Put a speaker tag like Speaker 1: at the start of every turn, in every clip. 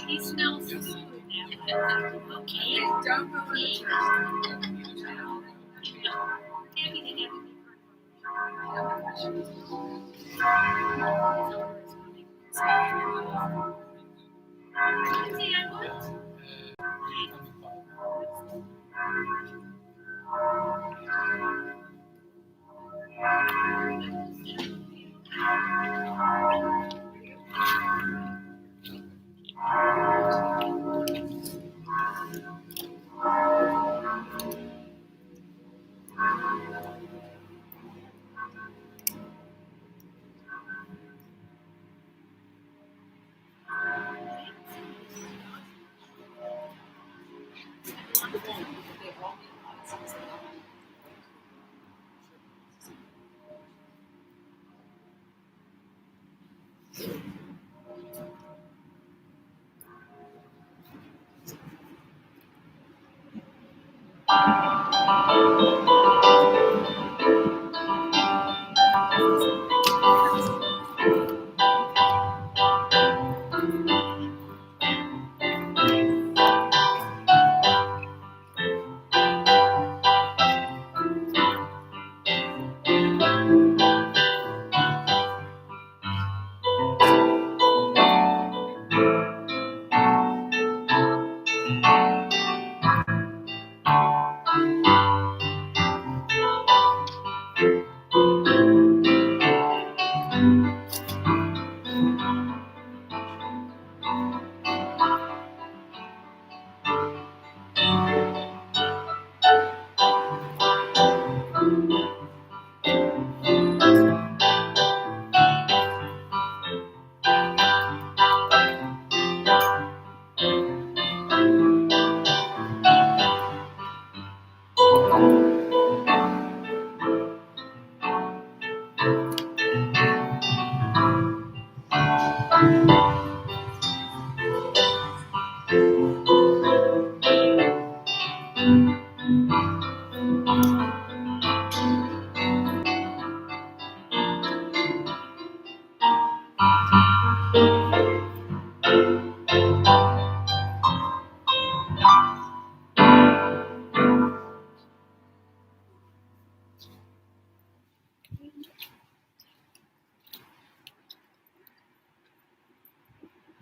Speaker 1: He smells good. Okay. Don't go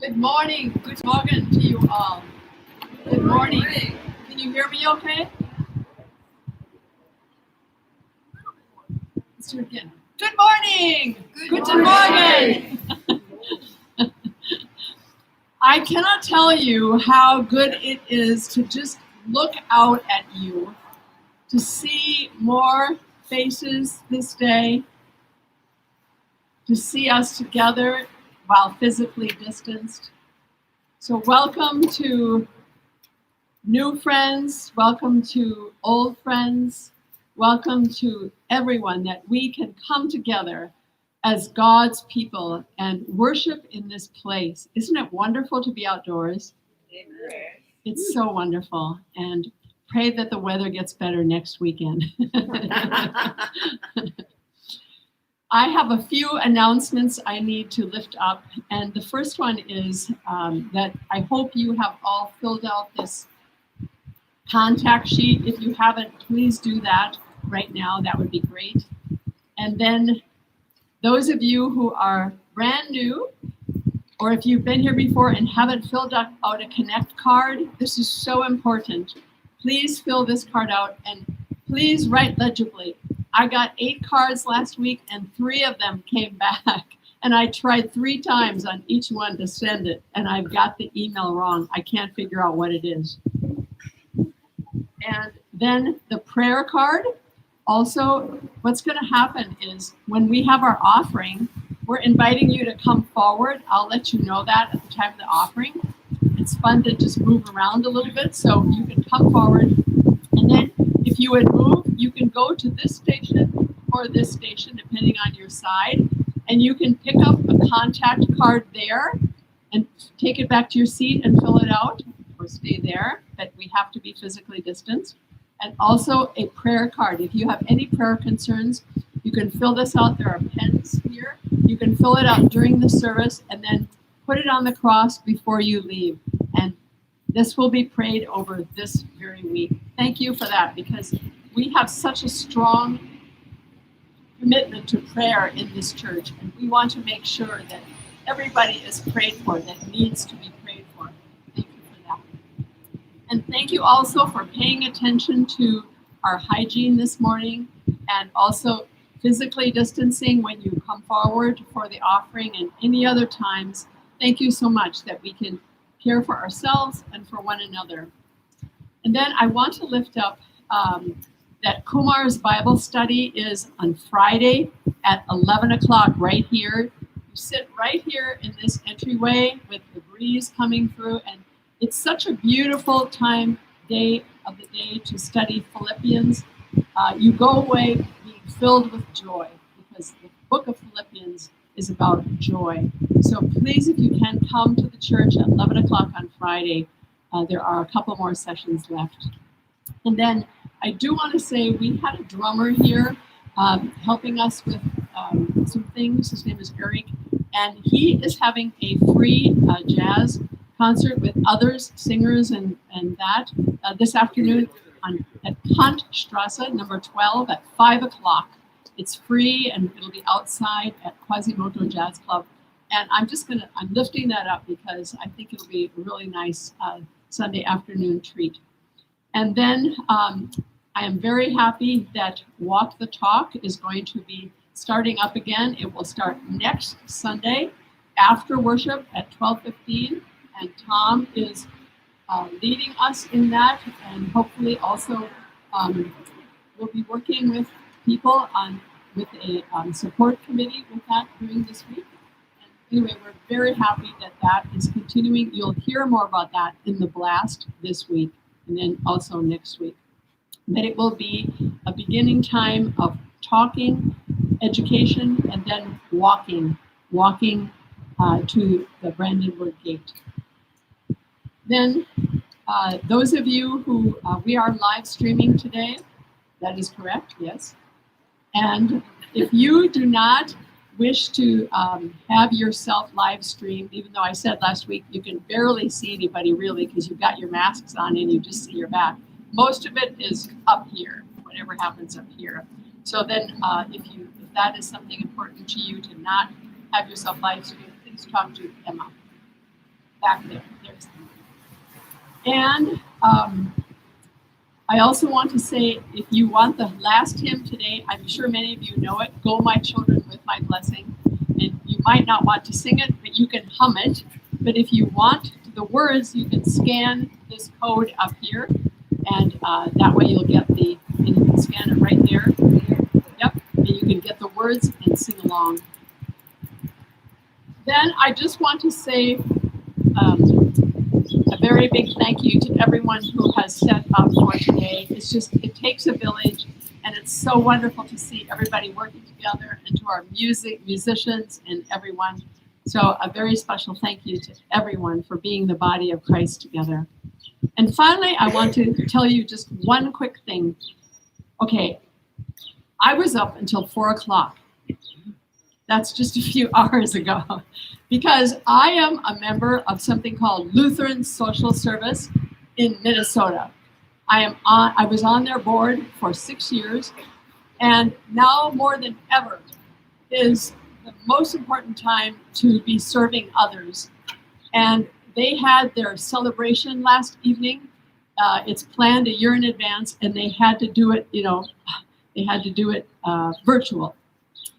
Speaker 2: Good morning. Good morning to you all. Good morning. Can you hear me okay? Let's do it again. Good morning. Good morning. I cannot tell you how good it is to just look out at you, to see more faces this day, to see us together while physically distanced. So welcome to new friends, welcome to old friends, welcome to everyone, that we can come together as God's people and worship in this place. Isn't it wonderful to be outdoors?
Speaker 1: Amen.
Speaker 2: It's so wonderful, and pray that the weather gets better next weekend. I have a few announcements I need to lift up, and the first one is that I hope you have all filled out this contact sheet. If you haven't, please do that right now. That would be great. And then those of you who are brand new, or if you've been here before and haven't filled out a Connect card, this is so important. Please fill this card out and please write legibly. I got 8 cards last week and 3 of them came back. And I tried 3 times on each one to send it, and I've got the email wrong. I can't figure out what it is. And then the prayer card. Also, what's going to happen is when we have our offering, we're inviting you to come forward. I'll let you know that at the time of the offering. It's fun to just move around a little bit, so you can come forward. And then if you would move, you can go to this station or this station, depending on your side, and you can pick up a contact card there and take it back to your seat and fill it out, or stay there, but we have to be physically distanced. And also a prayer card. If you have any prayer concerns, you can fill this out. There are pens here. You can fill it out during the service and then put it on the cross before you leave. And this will be prayed over this very week. Thank you for that, because we have such a strong commitment to prayer in this church, and we want to make sure that everybody is prayed for that needs to be prayed for. Thank you for that. And thank you also for paying attention to our hygiene this morning, and also physically distancing when you come forward for the offering and any other times. Thank you so much that we can care for ourselves and for one another. And then I want to lift up that Kumar's Bible study is on Friday at 11 o'clock right here. You sit right here in this entryway with the breeze coming through, and it's such a beautiful day of the day to study Philippians. You go away being filled with joy, because the book of Philippians is about joy. So please, if you can, come to the church at 11 o'clock on Friday. There are a couple more sessions left. And then I do want to say we had a drummer here helping us with some things. His name is Eric, and he is having a free jazz concert with others, singers, and that this afternoon at Kantstrasse, number 12, at 5 o'clock. It's free, and it'll be outside at Quasimodo Jazz Club. And I'm lifting that up because I think it'll be a really nice Sunday afternoon treat. And then I am very happy that Walk the Talk is going to be starting up again. It will start next Sunday after worship at 12:15. And Tom is leading us in that, and hopefully also we'll be working with people with a support committee with that during this week. And anyway, we're very happy that is continuing. You'll hear more about that in the blast this week and then also next week. But it will be a beginning time of talking, education, and then walking to the Brandenburg Gate. Then those of you who, we are live streaming today, that is correct, yes. And if you do not wish to have yourself live streamed, even though I said last week you can barely see anybody really because you've got your masks on and you just see your back. Most of it is up here, whatever happens up here. So then if that is something important to you to not have yourself live streamed, please talk to Emma back there. There's Emma. And I also want to say, if you want the last hymn today, I'm sure many of you know it, Go My Children with My Blessing. And you might not want to sing it, but you can hum it. But if you want the words, you can scan this code up here. And that way you'll get and you can scan it right there. Yep, and you can get the words and sing along. Then I just want to say a very big thank you to everyone who has set up for today. It takes a village, and it's so wonderful to see everybody working together, and to our musicians and everyone. So a very special thank you to everyone for being the body of Christ together. And finally, I want to tell you just one quick thing. Okay, I was up until 4 o'clock. That's just a few hours ago, because I am a member of something called Lutheran Social Service in Minnesota. I was on their board for 6 years, and now more than ever is the most important time to be serving others. And they had their celebration last evening. It's planned a year in advance, and they had to do it, virtual.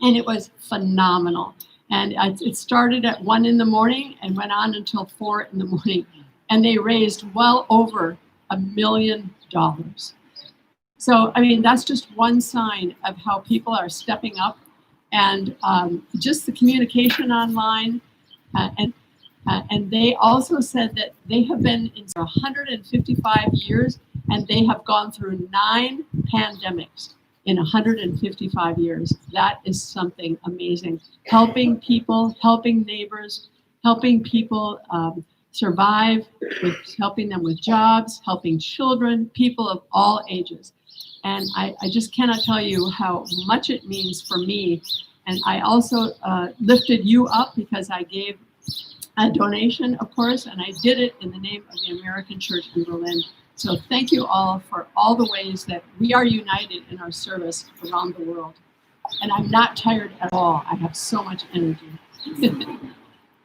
Speaker 2: And it was phenomenal. And it started at 1 in the morning and went on until 4 in the morning. And they raised well over $1 million. So, I mean, that's just one sign of how people are stepping up, and just the communication online. And they also said that they have been in 155 years, and they have gone through 9 pandemics in 155 years. That is something amazing. Helping people, helping neighbors, helping people survive, helping them with jobs, helping children, people of all ages. And I just cannot tell you how much it means for me. And I also lifted you up because I gave a donation, of course, and I did it in the name of the American Church in Berlin. So thank you all for all the ways that we are united in our service around the world. And I'm not tired at all. I have so much energy.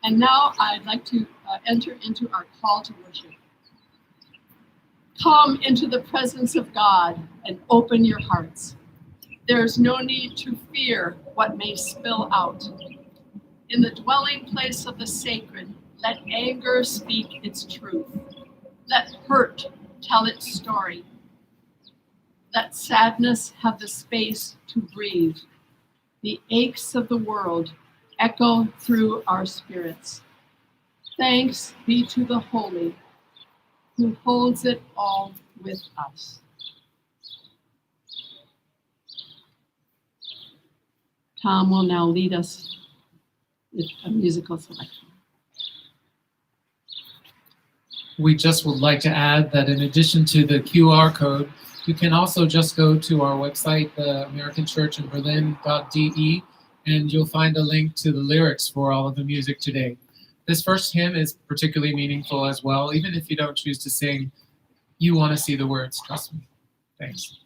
Speaker 2: And now I'd like to enter into our call to worship. Come into the presence of God and open your hearts. There's no need to fear what may spill out. In the dwelling place of the sacred, let anger speak its truth. Let hurt tell its story. Let sadness have the space to breathe. The aches of the world echo through our spirits. Thanks be to the Holy, who holds it all with us. Tom will now lead us with a musical selection.
Speaker 3: We just would like to add that in addition to the QR code, you can also just go to our website, the American Church in Berlin.de, and you'll find a link to the lyrics for all of the music today. This first hymn is particularly meaningful as well. Even if you don't choose to sing, you want to see the words, trust me. Thanks.